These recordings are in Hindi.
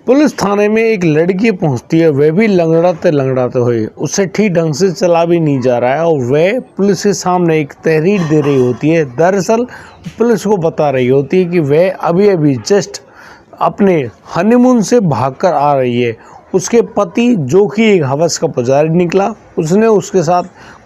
पुलिस थाने में एक लड़की पहुंचती है, वह भी लंगड़ाते लंगड़ाते हुए। उससे ठीक ढंग से चला भी नहीं जा रहा है और वह पुलिस के सामने एक तहरीर दे रही होती है। दरअसल पुलिस को बता रही होती है कि वह अभी अभी जस्ट अपने हनीमून से भागकर आ रही है। उसके पति, जो कि एक हवस का पुजारी निकला, उसने उसके साथ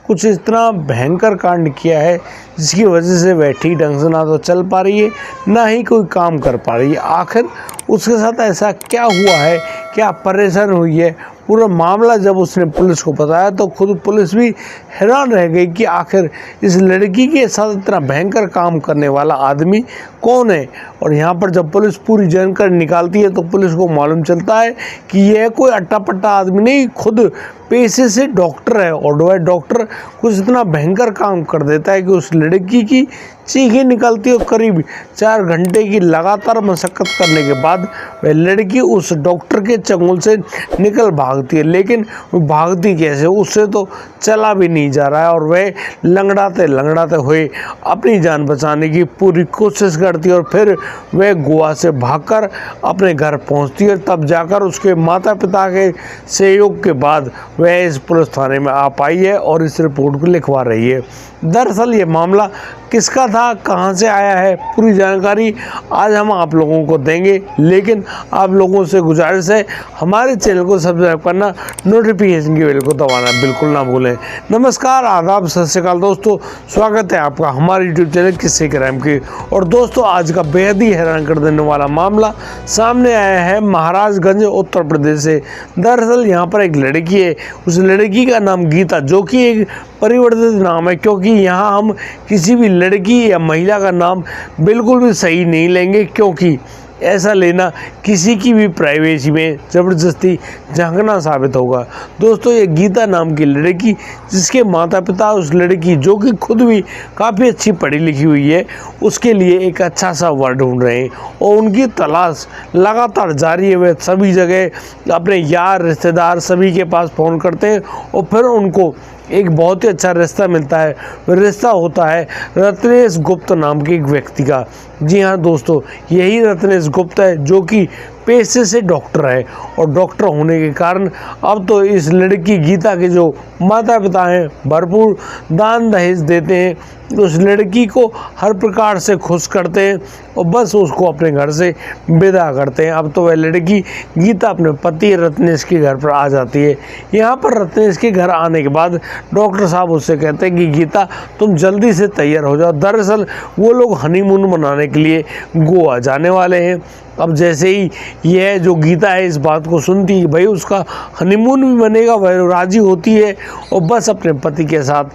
कुछ इतना भयंकर कांड किया है जिसकी वजह से वह ठीक ढंग से ना तो चल पा रही है, ना ही कोई काम कर पा रही है। आखिर उसके साथ ऐसा क्या हुआ है, क्या परेशान हुई है, पूरा मामला जब उसने पुलिस को बताया तो खुद पुलिस भी हैरान रह गई कि आखिर इस लड़की के साथ इतना भयंकर काम करने वाला आदमी कौन है। और यहाँ पर जब पुलिस पूरी जानकारी निकालती है तो पुलिस को मालूम चलता है कि यह कोई अट्टा पट्टा आदमी नहीं, खुद पेशे से डॉक्टर है। और वह डॉक्टर कुछ इतना भयंकर काम कर देता है कि उस लड़की की चीखें निकलती है। करीब 4 घंटे की लगातार मशक्कत करने के बाद वह लड़की उस डॉक्टर के चंगुल से निकल भागती है। लेकिन वो भागती कैसे, उससे तो चला भी नहीं जा रहा है और वह लंगड़ाते लंगड़ाते हुए अपनी जान बचाने की पूरी कोशिश करती है। और फिर वह गोवा से भागकर अपने घर पहुंचती है। तब जाकर उसके माता पिता के सहयोग के बाद वह इस पुलिस थाने में आ पाई है और इस रिपोर्ट को लिखवा रही है। दरअसल ये मामला किसका था, कहां से आया है, पूरी जानकारी आज हम आप लोगों को देंगे। लेकिन आप लोगों से गुजारिश है, हमारे चैनल को सब्सक्राइब करना, नोटिफिकेशन की बेल को दबाना बिल्कुल ना भूलें। नमस्कार, आदाब, सत श्री अकाल दोस्तों, स्वागत है आपका हमारे यूट्यूब चैनल किस्से क्राइम की। और दोस्तों, आज का बेहद ही हैरान कर देने वाला मामला सामने आया है महाराजगंज उत्तर प्रदेश से। दरअसल यहाँ पर एक लड़की है, उस लड़की का नाम गीता, जो कि एक परिवर्तित नाम है, क्योंकि यहाँ हम किसी भी लड़की या महिला का नाम बिल्कुल भी सही नहीं लेंगे, क्योंकि ऐसा लेना किसी की भी प्राइवेसी में ज़बरदस्ती झांकना साबित होगा। दोस्तों, ये गीता नाम की लड़की, जिसके माता पिता उस लड़की, जो कि खुद भी काफ़ी अच्छी पढ़ी लिखी हुई है, उसके लिए एक अच्छा सा वर्ड ढूंढ रहे हैं और उनकी तलाश लगातार जारी है। वे सभी जगह अपने यार, रिश्तेदार सभी के पास फ़ोन करते हैं और फिर उनको एक बहुत ही अच्छा रिश्ता मिलता है। वह रिश्ता होता है रत्नेश गुप्त नाम के एक व्यक्ति का। जी हाँ दोस्तों, यही रत्नेश गुप्त है, जो कि पेशे से डॉक्टर है और डॉक्टर होने के कारण अब तो इस लड़की गीता के जो माता पिता हैं भरपूर दान दहेज देते हैं, उस लड़की को हर प्रकार से खुश करते हैं और बस उसको अपने घर से विदा करते हैं। अब तो वह लड़की गीता अपने पति रत्नेश के घर पर आ जाती है। यहाँ पर रत्नेश के घर आने के बाद डॉक्टर साहब उससे कहते हैं कि गीता, तुम जल्दी से तैयार हो जाओ। दरअसल वो लोग हनीमून मनाने के लिए गोवा जाने वाले हैं। अब जैसे ही यह जो गीता है इस बात को सुनती है, भाई उसका हनीमून भी बनेगा, वह राजी होती है और बस अपने पति के साथ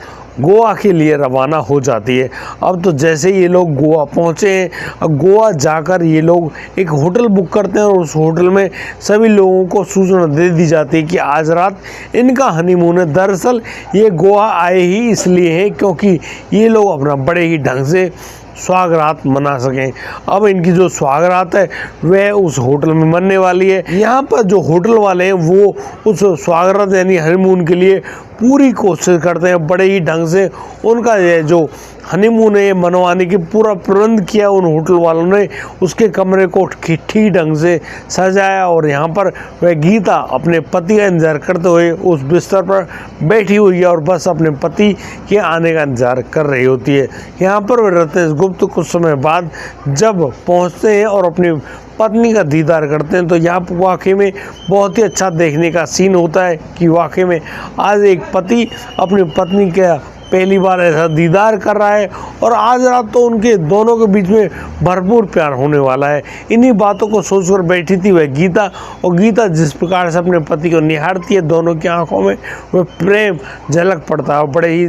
गोवा के लिए रवाना हो जाती है। अब तो जैसे ये लोग गोवा पहुँचे हैं, अब गोवा जाकर ये लोग एक होटल बुक करते हैं और उस होटल में सभी लोगों को सूचना दे दी जाती है कि आज रात इनका हनीमून है। दरअसल ये गोवा आए ही इसलिए हैं क्योंकि ये लोग अपना बड़े ही ढंग से स्वागरात मना सकें। अब इनकी जो स्वागरात है वह उस होटल में मनने वाली है। यहाँ पर जो होटल वाले हैं वो उस स्वागरात यानी हनीमून के लिए पूरी कोशिश करते हैं, बड़े ही ढंग से उनका ये जो हनीमून है मनवाने की पूरा प्रबंध किया उन होटल वालों ने। उसके कमरे को ठीक ढंग से सजाया और यहाँ पर वह गीता अपने पति का इंतजार करते हुए उस बिस्तर पर बैठी हुई है और बस अपने पति के आने का इंतजार कर रही होती है। यहाँ पर वह रत्नेश गुप्त कुछ समय बाद जब पहुँचते हैं और अपनी पत्नी का दीदार करते हैं तो यहाँ वाकई में बहुत ही अच्छा देखने का सीन होता है कि वाकई में आज एक पति अपनी पत्नी का पहली बार ऐसा दीदार कर रहा है और आज रात तो उनके दोनों के बीच में भरपूर प्यार होने वाला है। इन्हीं बातों को सोचकर बैठी थी वह गीता, और गीता जिस प्रकार से अपने पति को निहारती है, दोनों की आंखों में वह प्रेम झलक पड़ता है और बड़े ही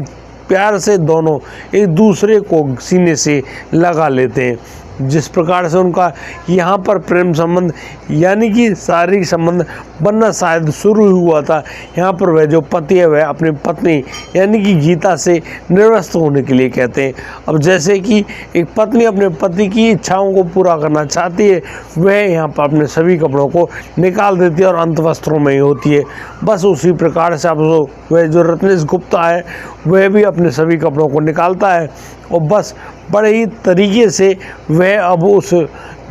प्यार से दोनों एक दूसरे को सीने से लगा लेते हैं। जिस प्रकार से उनका यहाँ पर प्रेम संबंध यानी कि शारीरिक संबंध बनना शायद शुरू हुआ था, यहाँ पर वह जो पति है वह अपनी पत्नी यानी कि गीता से निर्वस्त होने के लिए कहते हैं। अब जैसे कि एक पत्नी अपने पति की इच्छाओं को पूरा करना चाहती है, वह यहाँ पर अपने सभी कपड़ों को निकाल देती है और अंत वस्त्रों में ही होती है। बस उसी प्रकार से अब वह जो रत्नेश गुप्ता है वह भी अपने सभी कपड़ों को निकालता है और बस बड़े ही तरीके से वह अब उस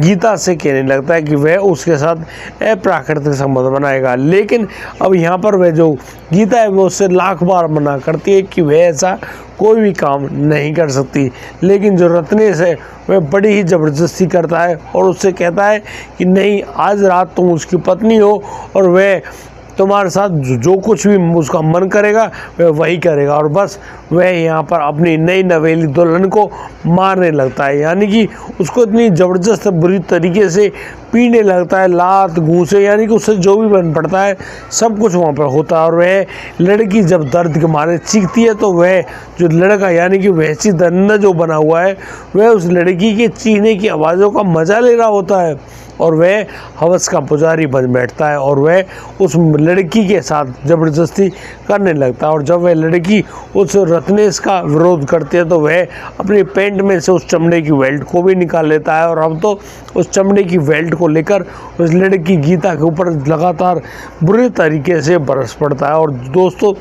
गीता से कहने लगता है कि वह उसके साथ अप्राकृतिक संबंध बनाएगा। लेकिन अब यहाँ पर वह जो गीता है वो उससे लाख बार मना करती है कि वह ऐसा कोई भी काम नहीं कर सकती। लेकिन जो रत्नेश है वह बड़ी ही ज़बरदस्ती करता है और उससे कहता है कि नहीं, आज रात तुम उसकी पत्नी हो और वह तुम्हारे साथ जो कुछ भी उसका मन करेगा वह वही करेगा। और बस वह यहाँ पर अपनी नई नवेली दुल्हन को मारने लगता है, यानी कि उसको इतनी ज़बरदस्त बुरी तरीके से पीने लगता है, लात घूंसे, यानी कि उससे जो भी बन पड़ता है सब कुछ वहाँ पर होता है। और वह लड़की जब दर्द के मारे चीखती है तो वह जो लड़का यानी कि वैसी दरिंदा जो बना हुआ है वह उस लड़की के चीखने की आवाज़ों का मज़ा ले रहा होता है और वह हवस का पुजारी बन बैठता है और वह उस लड़की के साथ ज़बरदस्ती करने लगता है। और जब वह लड़की उस रत्नेश का विरोध करती है तो वह अपनी पैंट में से उस चमड़े की बेल्ट को भी निकाल लेता है और अब तो उस चमड़े की बेल्ट को लेकर उस लड़की गीता के ऊपर लगातार बुरे तरीके से बरस पड़ता है। और दोस्तों,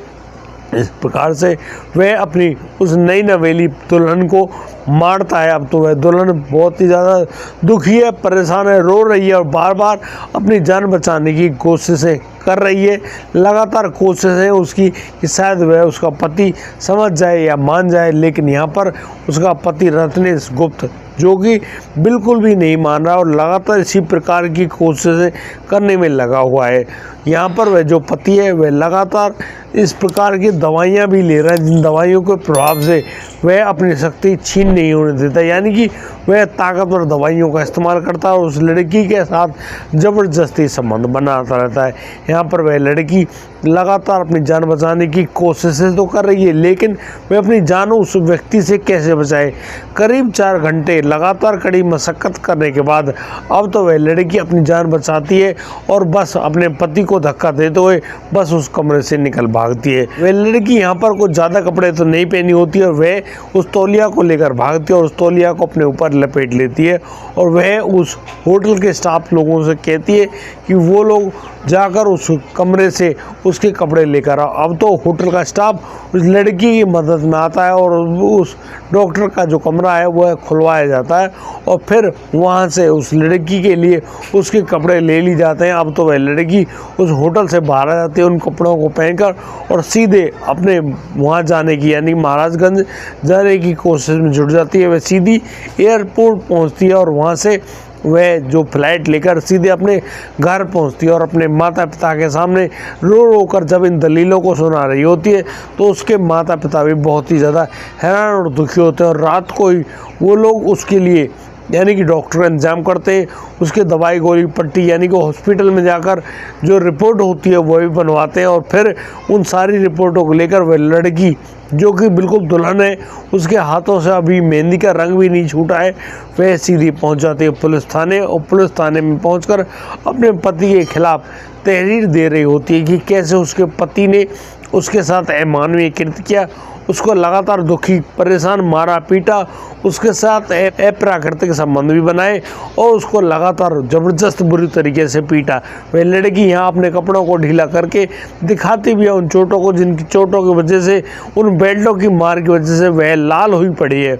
इस प्रकार से वह अपनी उस नई नवेली दुल्हन को मारता है। अब तो वह दुल्हन बहुत ही ज़्यादा दुखी है, परेशान है, रो रही है और बार बार अपनी जान बचाने की कोशिशें कर रही है। लगातार कोशिशें उसकी कि शायद वह उसका पति समझ जाए या मान जाए, लेकिन यहाँ पर उसका पति रत्नेश गुप्त जो कि बिल्कुल भी नहीं मान रहा और लगातार इसी प्रकार की कोशिशें करने में लगा हुआ है। यहाँ पर वह जो पति है वह लगातार इस प्रकार की दवाइयाँ भी ले रहा है जिन दवाइयों के प्रभाव से वह अपनी शक्ति छीन नहीं होने देता, यानी कि वह ताकतवर दवाइयों का इस्तेमाल करता है और उस लड़की के साथ ज़बरदस्ती संबंध बनाता रहता है। यहाँ पर वह लड़की लगातार अपनी जान बचाने की कोशिशें तो कर रही है, लेकिन वह अपनी जान उस व्यक्ति से कैसे बचाए। करीब 4 घंटे लगातार कड़ी मशक्क़त करने के बाद अब तो वह लड़की अपनी जान बचाती है और बस अपने पति को धक्का देते हुए बस उस कमरे से निकल भागती है। वह लड़की यहाँ पर कुछ ज़्यादा कपड़े तो नहीं पहनी होती है और वह उस तौलिया को लेकर भागती है और उस तौलिया को अपने ऊपर लपेट लेती है और वह उस होटल के स्टाफ लोगों से कहती है कि वो लोग जाकर उस कमरे से उसके कपड़े लेकर आओ। अब तो होटल का स्टाफ उस लड़की की मदद में आता है और उस डॉक्टर का जो कमरा है वह खुलवाया जाता है और फिर वहाँ से उस लड़की के लिए उसके कपड़े ले ली जाते हैं। अब तो वह लड़की उस होटल से बाहर आ जाती है उन कपड़ों को पहनकर और सीधे अपने वहाँ जाने की यानी महाराजगंज जाने की कोशिश में जुट जाती है। वह सीधी एयरपोर्ट पहुँचती है और वहाँ से वह जो फ्लाइट लेकर सीधे अपने घर पहुंचती है और अपने माता पिता के सामने रो रो कर जब इन दलीलों को सुना रही होती है तो उसके माता पिता भी बहुत ही ज़्यादा हैरान और दुखी होते हैं और रात को ही वो लोग उसके लिए यानी कि डॉक्टर का इंतजाम करते हैं, उसके दवाई गोली पट्टी यानी कि हॉस्पिटल में जाकर जो रिपोर्ट होती है वो भी बनवाते हैं और फिर उन सारी रिपोर्टों को लेकर वह लड़की जो कि बिल्कुल दुल्हन है उसके हाथों से अभी मेहंदी का रंग भी नहीं छूटा है वह सीधी पहुंच जाती है पुलिस थाने और पुलिस थाने में पहुंचकर अपने पति के खिलाफ तहरीर दे रही होती है कि कैसे उसके पति ने उसके साथ अमानवीय कृत्य किया, उसको लगातार दुखी परेशान मारा पीटा, उसके साथ अप्राकृतिक संबंध भी बनाए और उसको लगातार ज़बरदस्त बुरी तरीके से पीटा। वह लड़की यहाँ अपने कपड़ों को ढीला करके दिखाती भी है उन चोटों को जिनकी चोटों की वजह से उन बेल्टों की मार की वजह से वह लाल हुई पड़ी है।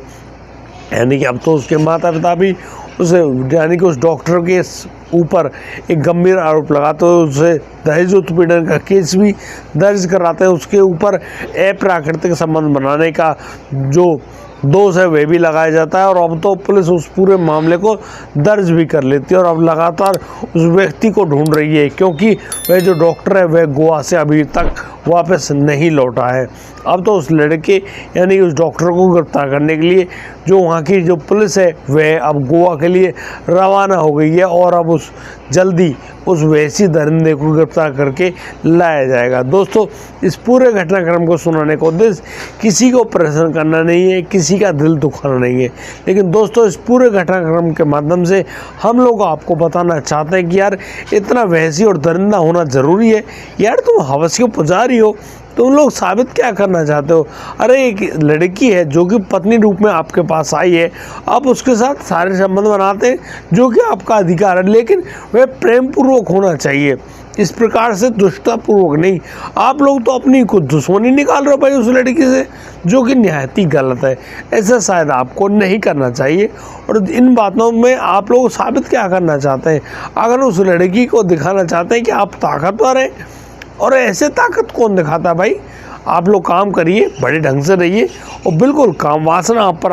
यानी कि अब तो उसके माता पिता भी उसे यानी कि उस डॉक्टर के ऊपर एक गंभीर आरोप लगाते हुए उसे दहेज उत्पीड़न का केस भी दर्ज कराते हैं। उसके ऊपर अप्राकृतिक संबंध बनाने का जो दोष है वह भी लगाया जाता है और अब तो पुलिस उस पूरे मामले को दर्ज भी कर लेती है और अब लगातार उस व्यक्ति को ढूंढ रही है क्योंकि वह जो डॉक्टर है वह गोवा से अभी तक वापस नहीं लौटा है। अब तो उस लड़के यानी उस डॉक्टर को गिरफ्तार करने के लिए जो वहाँ की जो पुलिस है वह अब गोवा के लिए रवाना हो गई है और अब उस जल्दी उस वैसी दरिंदे को गिरफ्तार करके लाया जाएगा। दोस्तों, इस पूरे घटनाक्रम को सुनाने का उद्देश्य किसी को परेशान करना नहीं है, किसी का दिल दुखाना नहीं है, लेकिन दोस्तों इस पूरे घटनाक्रम के माध्यम से हम लोग आपको बताना चाहते हैं कि यार इतना वैसी और दरिंदा होना ज़रूरी है। यार तुम हवस के पुजारी हो, तुम लोग साबित क्या करना चाहते हो? अरे एक लड़की है जो कि पत्नी रूप में आपके पास आई है, आप उसके साथ सारे संबंध बनाते हैं जो कि आपका अधिकार है, लेकिन वह प्रेम पूर्वक होना चाहिए, इस प्रकार से दुष्टतापूर्वक नहीं। आप लोग तो अपनी कुछ दुश्मनी निकाल रहे हो भाई उस लड़की से, जो कि निहायत ही गलत है। ऐसा शायद आपको नहीं करना चाहिए। और इन बातों में आप लोग साबित क्या करना चाहते हैं? अगर उस लड़की को दिखाना चाहते हैं कि आप ताकतवर हैं, और ऐसे ताकत कौन दिखाता है भाई? आप लोग काम करिए, बड़े ढंग से रहिए, और बिल्कुल काम वासना आप पर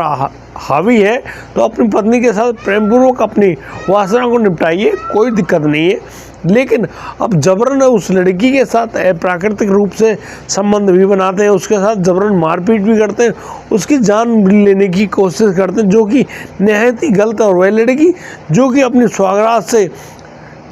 हावी है तो अपनी पत्नी के साथ प्रेम पूर्वक अपनी वासना को निपटाइए, कोई दिक्कत नहीं है। लेकिन अब जबरन उस लड़की के साथ प्राकृतिक रूप से संबंध भी बनाते हैं, उसके साथ जबरन मारपीट भी करते हैं, उसकी जान भी लेने की कोशिश करते हैं, जो कि निहायत ही गलत है। और वह लड़की जो कि अपनी स्वागरात से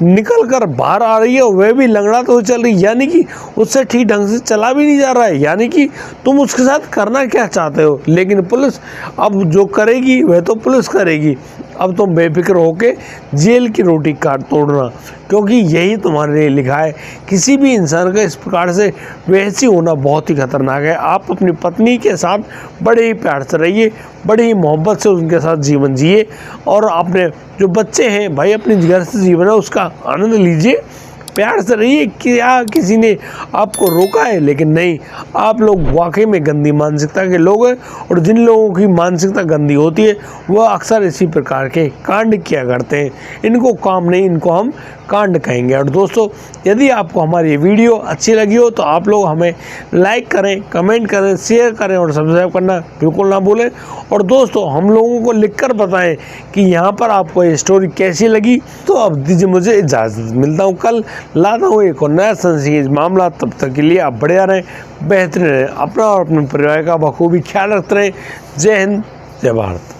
निकल कर बाहर आ रही है, वह भी लंगड़ाते हुए चल रही है, यानी कि उससे ठीक ढंग से चला भी नहीं जा रहा है। यानी कि तुम उसके साथ करना क्या चाहते हो? लेकिन पुलिस अब जो करेगी वह तो पुलिस करेगी। अब तुम बेफिक्र होके जेल की रोटी काट तोड़ना, क्योंकि यही तुम्हारे लिए लिखा है। किसी भी इंसान का इस प्रकार से वैसी होना बहुत ही खतरनाक है। आप अपनी पत्नी के साथ बड़े ही प्यार से रहिए, बड़ी ही मोहब्बत से उनके साथ जीवन जिए, और अपने जो बच्चे हैं भाई अपनी घर से जीवन है उसका आनंद लीजिए, प्यार से रहिए। क्या किसी ने आपको रोका है? लेकिन नहीं, आप लोग वाकई में गंदी मानसिकता के लोग हैं, और जिन लोगों की मानसिकता गंदी होती है वह अक्सर इसी प्रकार के कांड किया करते हैं। इनको काम नहीं, इनको हम कांड कहेंगे। और दोस्तों, यदि आपको हमारी ये वीडियो अच्छी लगी हो तो आप लोग हमें लाइक करें, कमेंट करें, शेयर करें और सब्सक्राइब करना बिल्कुल ना भूलें। और दोस्तों, हम लोगों को लिखकर बताएं कि यहाँ पर आपको ये स्टोरी कैसी लगी। तो अब दीजिए मुझे इजाज़त, मिलता हूँ कल, लाता हूँ एक और नया संजीज मामला। तब तक के लिए आप बढ़िया रहें, बेहतरीन रहें, अपना और अपने परिवार का बखूबी ख्याल रखते रहें। जय हिंद, जय भारत।